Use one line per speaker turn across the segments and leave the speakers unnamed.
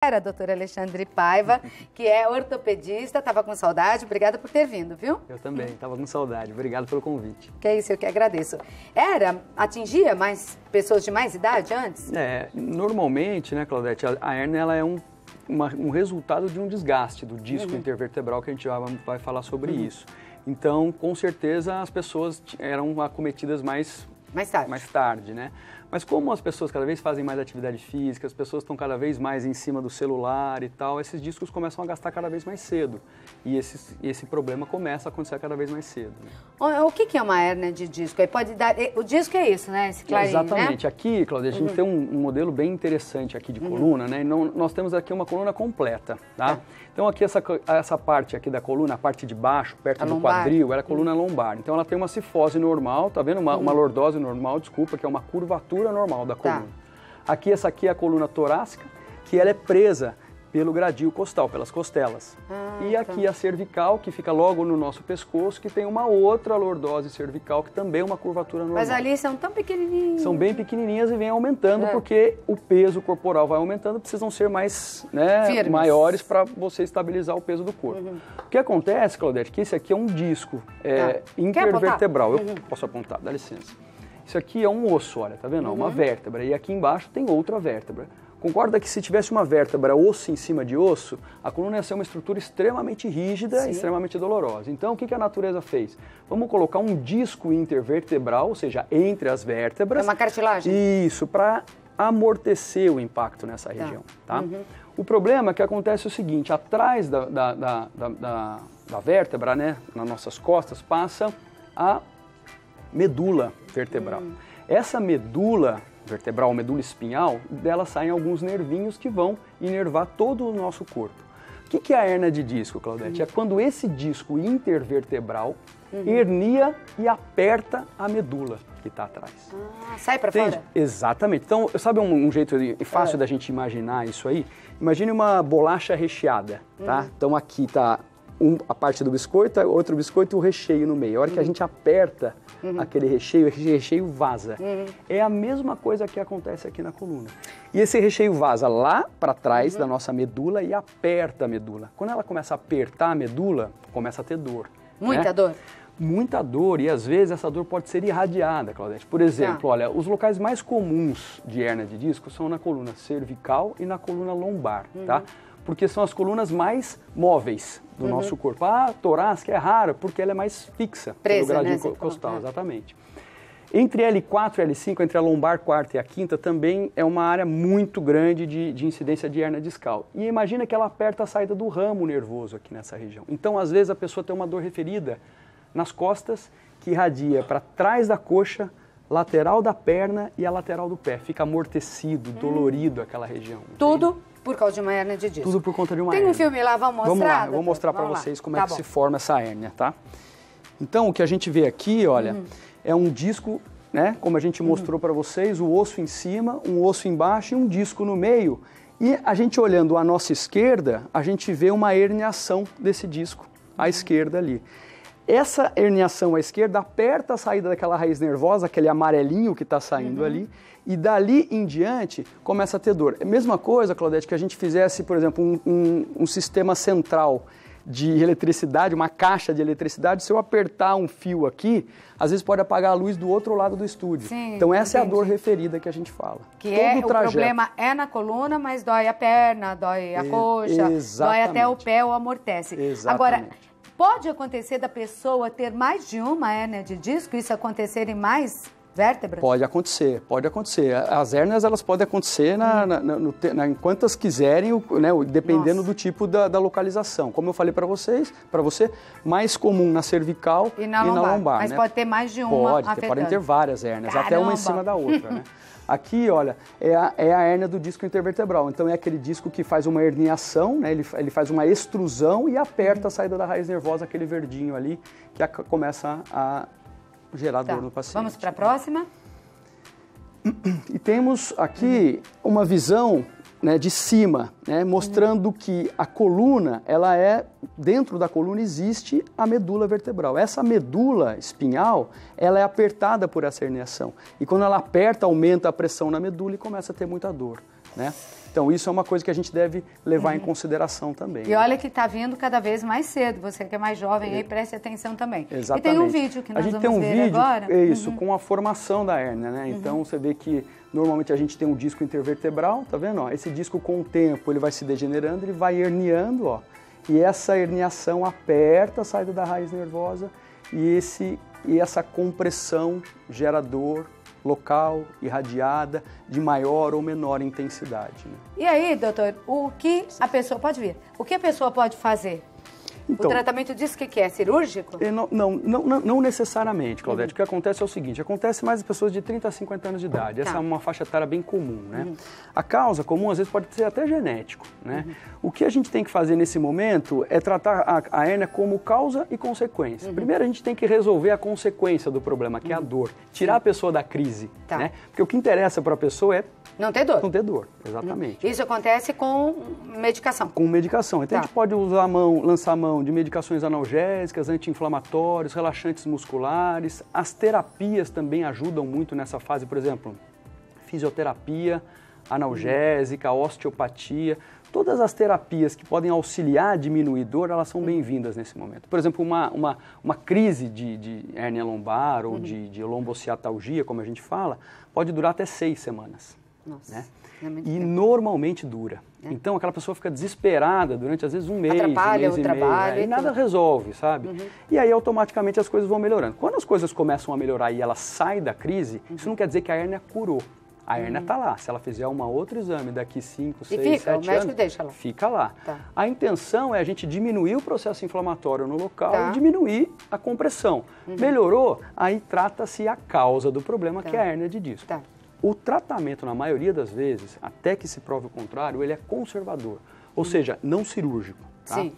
Era a doutora Alexandre Paiva, que é ortopedista, estava com saudade, obrigada por ter vindo, viu?
Eu também, estava com saudade, obrigado pelo convite.
Que é isso, eu que agradeço. Atingia mais pessoas de mais idade antes?
Normalmente, né, Claudete, a hérnia ela é um resultado de um desgaste do disco intervertebral, que a gente já vai falar sobre isso. Então, com certeza, as pessoas eram acometidas mais tarde, né? Mas como as pessoas cada vez fazem mais atividade física, as pessoas estão cada vez mais em cima do celular e tal, esses discos começam a gastar cada vez mais cedo. E esse problema começa a acontecer cada vez mais cedo. Né?
O que é uma hérnia de disco? Pode dar, o disco é isso, né? Esse clarinho,
exatamente.
Né?
Aqui, Cláudia, a gente tem um modelo bem interessante aqui de coluna, né? E nós temos aqui uma coluna completa, tá? Então aqui essa parte aqui da coluna, a parte de baixo, perto do quadril, ela é a coluna lombar. Então ela tem uma cifose normal, tá vendo? Uma lordose normal, desculpa, que é uma curvatura normal da coluna. Essa aqui é a coluna torácica, que ela é presa pelo gradil costal, pelas costelas. E aqui a cervical, que fica logo no nosso pescoço, que tem uma outra lordose cervical, que também é uma curvatura normal.
Mas ali são tão pequenininhas.
São bem pequenininhas e vem aumentando, porque o peso corporal vai aumentando, precisam ser mais maiores para você estabilizar o peso do corpo. O que acontece, Claudete, que esse aqui é um disco intervertebral. Eu posso apontar, dá licença. Isso aqui é um osso, olha, tá vendo? Uma vértebra. E aqui embaixo tem outra vértebra. Concorda que se tivesse uma vértebra, osso em cima de osso, a coluna ia ser uma estrutura extremamente rígida e extremamente dolorosa. Então, o que a natureza fez? Vamos colocar um disco intervertebral, ou seja, entre as vértebras.
É uma cartilagem?
Isso, para amortecer o impacto nessa região, tá? O problema é que acontece o seguinte, atrás da vértebra, né, nas nossas costas, passa a medula vertebral. Essa medula vertebral, medula espinhal, dela saem alguns nervinhos que vão inervar todo o nosso corpo. O que é a hérnia de disco, Claudete? É quando esse disco intervertebral hernia e aperta a medula que está atrás.
Sai para fora?
Exatamente. Então, sabe um jeito fácil da gente imaginar isso aí? Imagine uma bolacha recheada, tá? Então aqui está a parte do biscoito, outro biscoito e o recheio no meio. A hora que a gente aperta aquele recheio vaza. É a mesma coisa que acontece aqui na coluna. E esse recheio vaza lá para trás da nossa medula e aperta a medula. Quando ela começa a apertar a medula, começa a ter dor.
Muita dor?
Muita dor, e às vezes essa dor pode ser irradiada, Claudete. Por exemplo, olha, os locais mais comuns de hérnia de disco são na coluna cervical e na coluna lombar, tá? Porque são as colunas mais móveis do nosso corpo. A torácica é rara porque ela é mais fixa pelo gradil costal, exatamente. Entre L4 e L5, entre a lombar quarta e a quinta, também é uma área muito grande de incidência de hérnia discal. E imagina que ela aperta a saída do ramo nervoso aqui nessa região. Então, às vezes, a pessoa tem uma dor referida nas costas, que irradia para trás da coxa, lateral da perna e a lateral do pé. Fica amortecido, dolorido aquela região.
Tudo por causa de uma hérnia de disco.
Tudo por conta de uma hérnia.
Tem um filme lá, vamos mostrar?
Vamos lá, eu vou mostrar para vocês como é que se forma essa hérnia, tá? Então, o que a gente vê aqui, olha, é um disco, né? Como a gente mostrou para vocês, o osso em cima, um osso embaixo e um disco no meio. E a gente olhando à nossa esquerda, a gente vê uma herniação desse disco à esquerda ali. Essa herniação à esquerda aperta a saída daquela raiz nervosa, aquele amarelinho que está saindo ali, e dali em diante começa a ter dor. É a mesma coisa, Claudete, que a gente fizesse, por exemplo, um sistema central de eletricidade, uma caixa de eletricidade, se eu apertar um fio aqui, às vezes pode apagar a luz do outro lado do estúdio.
Sim,
então essa é a dor referida que a gente fala.
Que o problema é na coluna, mas dói a perna, dói a coxa, dói até o pé ou amortece.
Exatamente.
Agora, pode acontecer da pessoa ter mais de uma hérnia de disco, isso acontecer em mais vértebras?
Pode acontecer, pode acontecer. As hérnias, elas podem acontecer em quantas quiserem, né, dependendo do tipo da localização. Como eu falei para você, mais comum na cervical e na lombar.
Mas pode ter mais de uma
podem ter várias hérnias,
Caramba.
até uma em cima da outra, né? Aqui, olha, é a hérnia do disco intervertebral. Então, é aquele disco que faz uma herniação, né? Ele faz uma extrusão e aperta a saída da raiz nervosa, aquele verdinho ali, que começa a gerar dor no paciente.
Vamos para a próxima?
E temos aqui uma visão, né, de cima, né, mostrando que a coluna, dentro da coluna existe a medula vertebral. Essa medula espinhal, ela é apertada por essa herniação. E quando ela aperta, aumenta a pressão na medula e começa a ter muita dor. né? Então, isso é uma coisa que a gente deve levar em consideração também.
E olha que está vindo cada vez mais cedo. Você que é mais jovem aí, preste atenção também.
Exatamente.
E tem um vídeo que nós vamos ver agora.
Isso, com a formação da hérnia, né? Então, você vê que normalmente a gente tem um disco intervertebral, tá vendo? Ó, esse disco, com o tempo, ele vai se degenerando, ele vai herniando, ó. E essa herniação aperta a saída da raiz nervosa e essa compressão gera dor local, irradiada, de maior ou menor intensidade. Né?
E aí, doutor, o que a pessoa pode vir? O que a pessoa pode fazer? Então, o tratamento disso o que é? Cirúrgico?
Não necessariamente, Claudete. O que acontece é o seguinte, acontece mais em pessoas de 30 a 50 anos de idade. Essa é uma faixa etária bem comum, né? A causa comum, às vezes, pode ser até genético, né? O que a gente tem que fazer nesse momento é tratar a hérnia como causa e consequência. Primeiro, a gente tem que resolver a consequência do problema, que é a dor. Tirar a pessoa da crise, né? Porque o que interessa para a pessoa é
não ter dor.
Não ter dor, exatamente.
Isso acontece com medicação.
Com medicação. Então a gente pode lançar mão de medicações analgésicas, anti-inflamatórios, relaxantes musculares. As terapias também ajudam muito nessa fase, por exemplo, fisioterapia, analgésica, osteopatia. Todas as terapias que podem auxiliar a diminuir dor, elas são bem-vindas nesse momento. Por exemplo, uma crise de hérnia lombar ou de lombociatalgia, como a gente fala, pode durar até 6 semanas.
Nossa,
né? E normalmente dura. Então aquela pessoa fica desesperada durante às vezes um mês,
atrapalha
um mês
o trabalho
e nada resolve, sabe? E aí automaticamente as coisas vão melhorando. Quando as coisas começam a melhorar e ela sai da crise, isso não quer dizer que a hérnia curou. A hérnia está lá. Se ela fizer um outro exame daqui 5, 6, 7 anos,
o médico deixa ela.
Fica lá. A intenção é a gente diminuir o processo inflamatório no local e diminuir a compressão. Melhorou, aí trata-se a causa do problema, que é a hérnia de disco. O tratamento, na maioria das vezes, até que se prove o contrário, ele é conservador, ou seja, não cirúrgico. Tá?
Sim.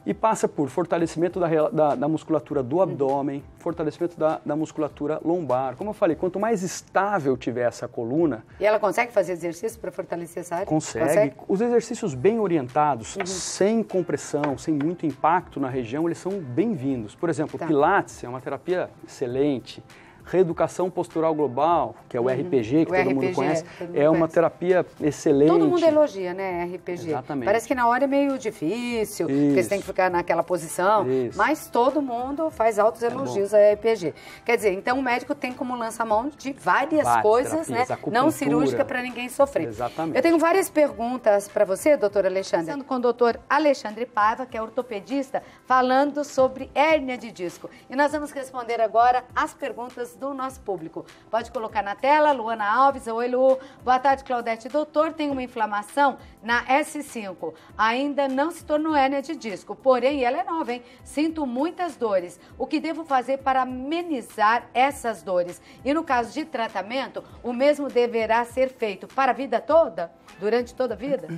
E passa por fortalecimento da musculatura do abdômen, fortalecimento da musculatura lombar. Como eu falei, quanto mais estável tiver essa coluna...
E ela consegue fazer exercício para fortalecer essa área?
Consegue. Os exercícios bem orientados, sem compressão, sem muito impacto na região, eles são bem-vindos. Por exemplo, o Pilates é uma terapia excelente. Reeducação postural global, que é o RPG, que todo mundo conhece, é uma terapia excelente.
Todo mundo elogia, né, RPG.
Exatamente.
Parece que na hora é meio difícil, porque você tem que ficar naquela posição, mas todo mundo faz altos elogios a RPG. Quer dizer, então o médico tem como lança-mão de várias coisas, né, não cirúrgica para ninguém sofrer.
Exatamente.
Eu tenho várias perguntas para você, doutor Alexandre. Começando com o doutor Alexandre Paiva, que é ortopedista, falando sobre hérnia de disco. E nós vamos responder agora as perguntas do nosso público. Pode colocar na tela, Luana Alves. Oi, Lu. Boa tarde, Claudete. Doutor, tem uma inflamação na S5. Ainda não se tornou hérnia de disco, porém ela é nova, hein? Sinto muitas dores. O que devo fazer para amenizar essas dores? E no caso de tratamento, o mesmo deverá ser feito para a vida toda? Durante toda a vida?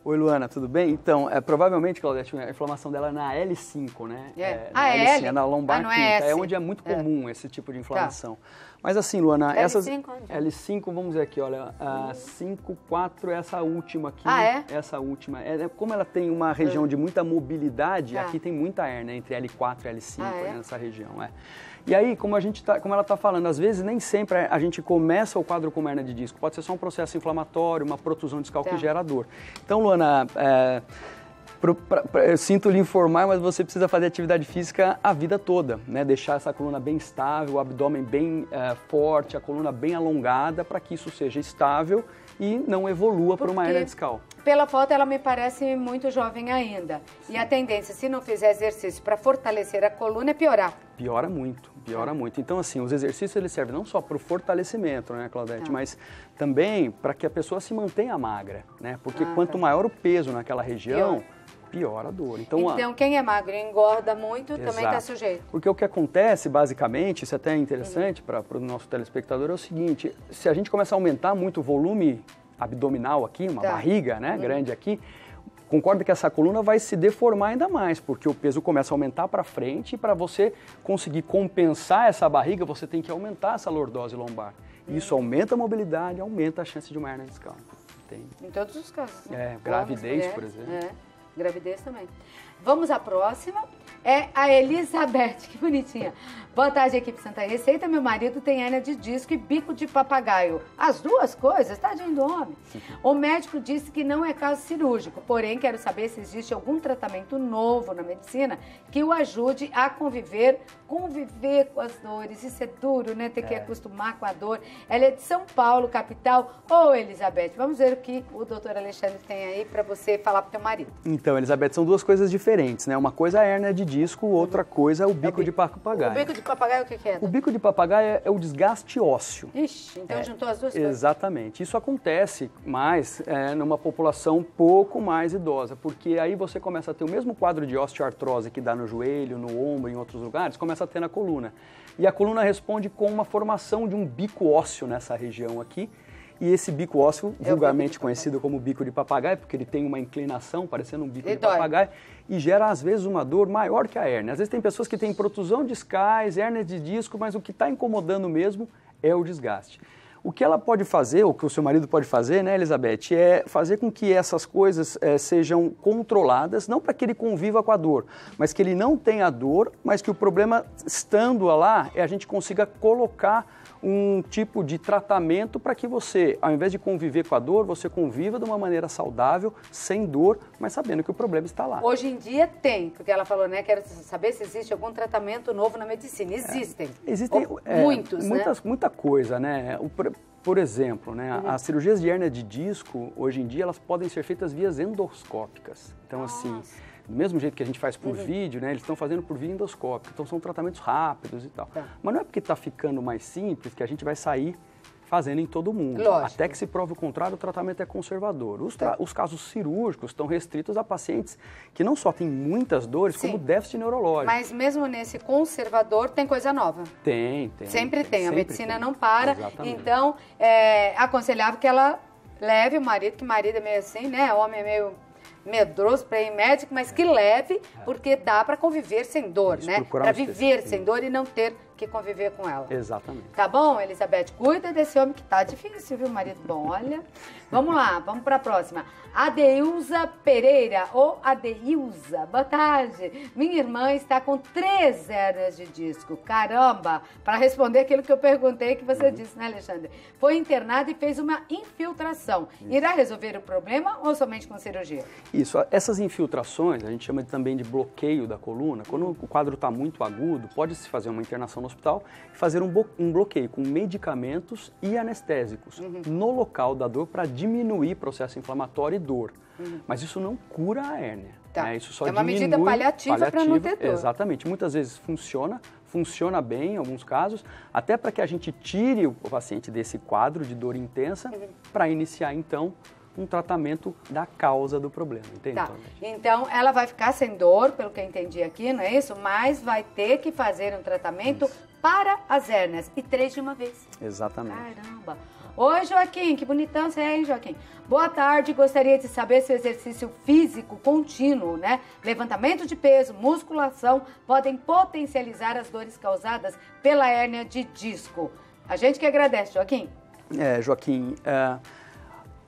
Oi, Luana, tudo bem? Então, provavelmente, Claudete, a inflamação dela é na L5, né?
L5,
é na lombar
não
quinta, é onde é muito comum esse tipo de inflamação. Mas assim, Luana, essas... L5, vamos dizer aqui, olha, a 5, 4, essa última aqui. Essa última. Como ela tem uma região de muita mobilidade, aqui tem muita hérnia entre L4 e L5, nessa região, E aí, como ela está falando, às vezes nem sempre a gente começa o quadro com hérnia de disco. Pode ser só um processo inflamatório, uma protusão discal que gera dor. Então, Luana, eu sinto lhe informar, mas você precisa fazer atividade física a vida toda, né? Deixar essa coluna bem estável, o abdômen bem forte, a coluna bem alongada, para que isso seja estável e não evolua para uma hérnia discal.
Pela foto, ela me parece muito jovem ainda. Sim. E a tendência, se não fizer exercício para fortalecer a coluna, é piorar.
Piora muito, piora muito. Então, assim, os exercícios eles servem não só para o fortalecimento, né, Claudete, mas também para que a pessoa se mantenha magra, né? Porque quanto maior o peso naquela região, pior a dor. Então
quem é magro e engorda muito também está sujeito.
Porque o que acontece, basicamente, isso até é interessante para o nosso telespectador, é o seguinte: se a gente começar a aumentar muito o volume abdominal aqui, uma barriga, né, grande aqui, concorda que essa coluna vai se deformar ainda mais, porque o peso começa a aumentar para frente e para você conseguir compensar essa barriga, você tem que aumentar essa lordose lombar. Isso aumenta a mobilidade, aumenta a chance de uma hérnia discal.
Em todos os casos. Né?
Gravidez, por exemplo.
Gravidez também. Vamos à próxima. é a Elizabeth, que bonitinha. Boa tarde, equipe Santa Receita. Meu marido tem hérnia de disco e bico de papagaio. As duas coisas? Tadinho do homem. O médico disse que não é caso cirúrgico, porém quero saber se existe algum tratamento novo na medicina que o ajude a conviver com as dores. Isso é duro, né? Ter que acostumar com a dor. Ela é de São Paulo, capital. Ô, Elizabeth, vamos ver o que o doutor Alexandre tem aí para você falar pro teu marido.
Então, Elizabeth, são duas coisas diferentes, né? Uma coisa é a hérnia de disco, outra coisa é o bico de papagaio.
O bico de papagaio, o que é?
O bico de papagaio é o desgaste ósseo.
Ixi, então juntou as duas coisas.
Exatamente. Isso acontece mais numa população um pouco mais idosa, porque aí você começa a ter o mesmo quadro de osteoartrose que dá no joelho, no ombro, em outros lugares, começa a ter na coluna. E a coluna responde com uma formação de um bico ósseo nessa região aqui. E esse bico ósseo, vulgarmente conhecido como bico de papagaio, porque ele tem uma inclinação, parecendo um bico de papagaio, e gera, às vezes, uma dor maior que a hérnia. Às vezes tem pessoas que têm protusão discais, hérnia de disco, mas o que está incomodando mesmo é o desgaste. O que ela pode fazer, o que o seu marido pode fazer, né, Elizabeth, é fazer com que essas coisas sejam controladas, não para que ele conviva com a dor, mas que ele não tenha dor, mas que o problema, estando lá, a gente consiga colocar um tipo de tratamento para que você, ao invés de conviver com a dor, você conviva de uma maneira saudável, sem dor, mas sabendo que o problema está lá.
Hoje em dia tem, porque ela falou, né, quero saber se existe algum tratamento novo na medicina. Existem.
Existem
muitos, né?
Muita coisa, né? Por exemplo, né, as cirurgias de hérnia de disco, hoje em dia, elas podem ser feitas vias endoscópicas. Então, assim, do mesmo jeito que a gente faz por vídeo, né, eles estão fazendo por via endoscópica. Então, são tratamentos rápidos e tal. Mas não é porque está ficando mais simples que a gente vai sair fazendo em todo mundo.
Lógico.
Até que se prove o contrário, o tratamento é conservador. Os casos cirúrgicos estão restritos a pacientes que não só têm muitas dores, como déficit neurológico.
Mas mesmo nesse conservador, tem coisa nova?
Tem.
Sempre tem. A medicina não para.
Exatamente.
Então, é aconselhável que ela leve o marido, que marido é meio assim, né? Homem é meio medroso para ir médico, mas que leve, porque dá para conviver sem dor, né? Para viver sem dor e não ter que conviver com ela.
Exatamente.
Tá bom, Elizabeth? Cuida desse homem que tá difícil, viu, marido? Bom, olha. Vamos lá, vamos para a próxima. Adeilza Pereira, ou Adeilza, boa tarde. Minha irmã está com 3 hérnias de disco. Caramba! Para responder aquilo que eu perguntei, que você disse, né, Alexandre? Foi internada e fez uma infiltração. Irá resolver o problema ou somente com cirurgia?
Isso, essas infiltrações, a gente chama também de bloqueio da coluna. Quando o quadro está muito agudo, pode-se fazer uma internação no hospital e fazer um bloqueio com medicamentos e anestésicos no local da dor para diminuir o processo inflamatório e dor. Mas isso não cura a hérnia.
Tá.
Né? Isso só
é uma
diminui,
medida paliativa para não ter dor.
Exatamente. Muitas vezes funciona bem em alguns casos, até para que a gente tire o paciente desse quadro de dor intensa para iniciar, então, um tratamento da causa do problema, entende?
Tá. Então, ela vai ficar sem dor, pelo que eu entendi aqui, não é isso? Mas vai ter que fazer um tratamento para as hérnias. E 3 de uma vez.
Exatamente.
Caramba. Oi, Joaquim, que bonitão você é, hein, Joaquim? Boa tarde, gostaria de saber se o exercício físico contínuo, né? Levantamento de peso, musculação, podem potencializar as dores causadas pela hérnia de disco. A gente que agradece, Joaquim.
Joaquim,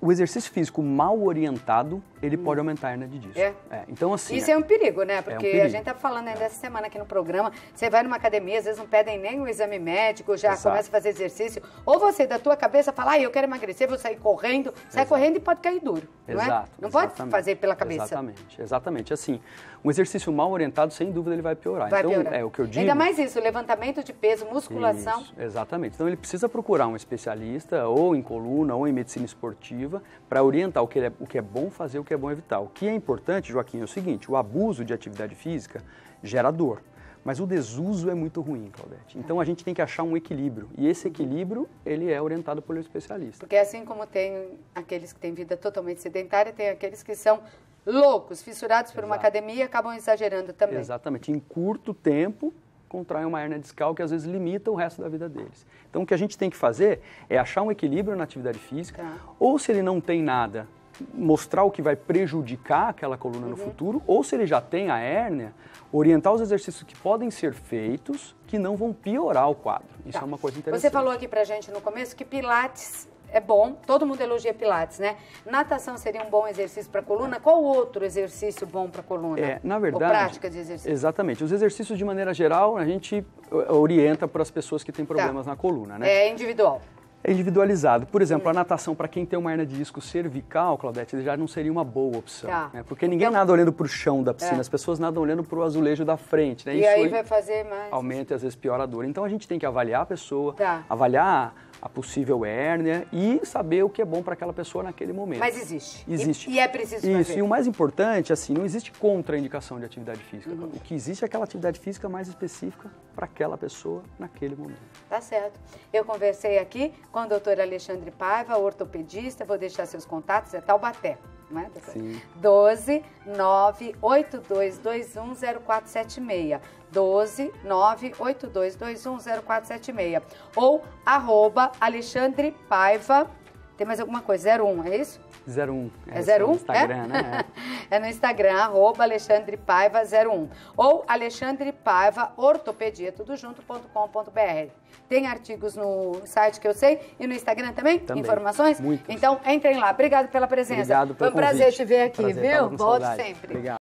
o exercício físico mal orientado, ele pode aumentar a hérnia de disco. Então, assim,
isso é um perigo, né? Porque
perigo.
A gente tá falando ainda essa semana aqui no programa, você vai numa academia, às vezes não pedem nem um exame médico, já começa a fazer exercício. Ou você, da tua cabeça, fala, eu quero emagrecer, vou sair correndo. Sai correndo e pode cair duro, não é? Não pode fazer pela cabeça.
Exatamente. Assim, um exercício mal orientado, sem dúvida, ele vai piorar.
Vai piorar.
É o que eu digo.
Ainda mais isso, levantamento de peso, musculação.
Isso, exatamente. Então, ele precisa procurar um especialista, ou em coluna, ou em medicina esportiva, para orientar o que é bom fazer, o que é bom evitar. O que é importante, Joaquim, é o seguinte, o abuso de atividade física gera dor, mas o desuso é muito ruim, Claudete. Então a gente tem que achar um equilíbrio, e esse equilíbrio, ele é orientado pelo especialista.
Porque assim como tem aqueles que têm vida totalmente sedentária, tem aqueles que são loucos, fissurados por uma academia e acabam exagerando também.
Exatamente, em curto tempo, contraem uma hérnia discal que às vezes limita o resto da vida deles. Então o que a gente tem que fazer é achar um equilíbrio na atividade física, ou se ele não tem nada, mostrar o que vai prejudicar aquela coluna no futuro, ou se ele já tem a hérnia, orientar os exercícios que podem ser feitos, que não vão piorar o quadro. Isso é uma coisa interessante.
Você falou aqui pra gente no começo que Pilates é bom, todo mundo elogia Pilates, né? Natação seria um bom exercício para a coluna? Qual outro exercício bom para a coluna?
Na verdade...
Ou prática de exercício?
Exatamente. Os exercícios, de maneira geral, a gente orienta para as pessoas que têm problemas na coluna, né?
É individual.
É individualizado. Por exemplo, a natação, para quem tem uma hernia de disco cervical, Claudete, já não seria uma boa opção. Né? Porque ninguém nada olhando para o chão da piscina, as pessoas nadam olhando para o azulejo da frente. Né?
E
isso
aí vai fazer mais...
Aumenta e às vezes piora a dor. Então a gente tem que avaliar a pessoa, avaliar a possível hérnia e saber o que é bom para aquela pessoa naquele momento.
Mas existe.
Existe.
E é preciso fazer.
Isso. E o mais importante, assim, não existe contraindicação de atividade física. O que existe é aquela atividade física mais específica para aquela pessoa naquele momento.
Tá certo. Eu conversei aqui com o doutor Alexandre Paiva, ortopedista. Vou deixar seus contatos, é Taubaté. Não é, doutor?
Sim.
12 98221 0476. 12 98221 0476. Ou @Alexandre Paiva. Tem mais alguma coisa? 01, é isso?
01.
É 01?
No Instagram, né?
É no Instagram, @Alexandre Paiva 01. Ou Alexandre Paiva Ortopedia, tudo junto.com.br. Tem artigos no site que eu sei e no Instagram também? Informações?
Muitos.
Então, entrem lá. Obrigado pela presença.
Obrigado pelo
convite. Foi um prazer te ver aqui,
prazer,
viu? Volte sempre.
Obrigado.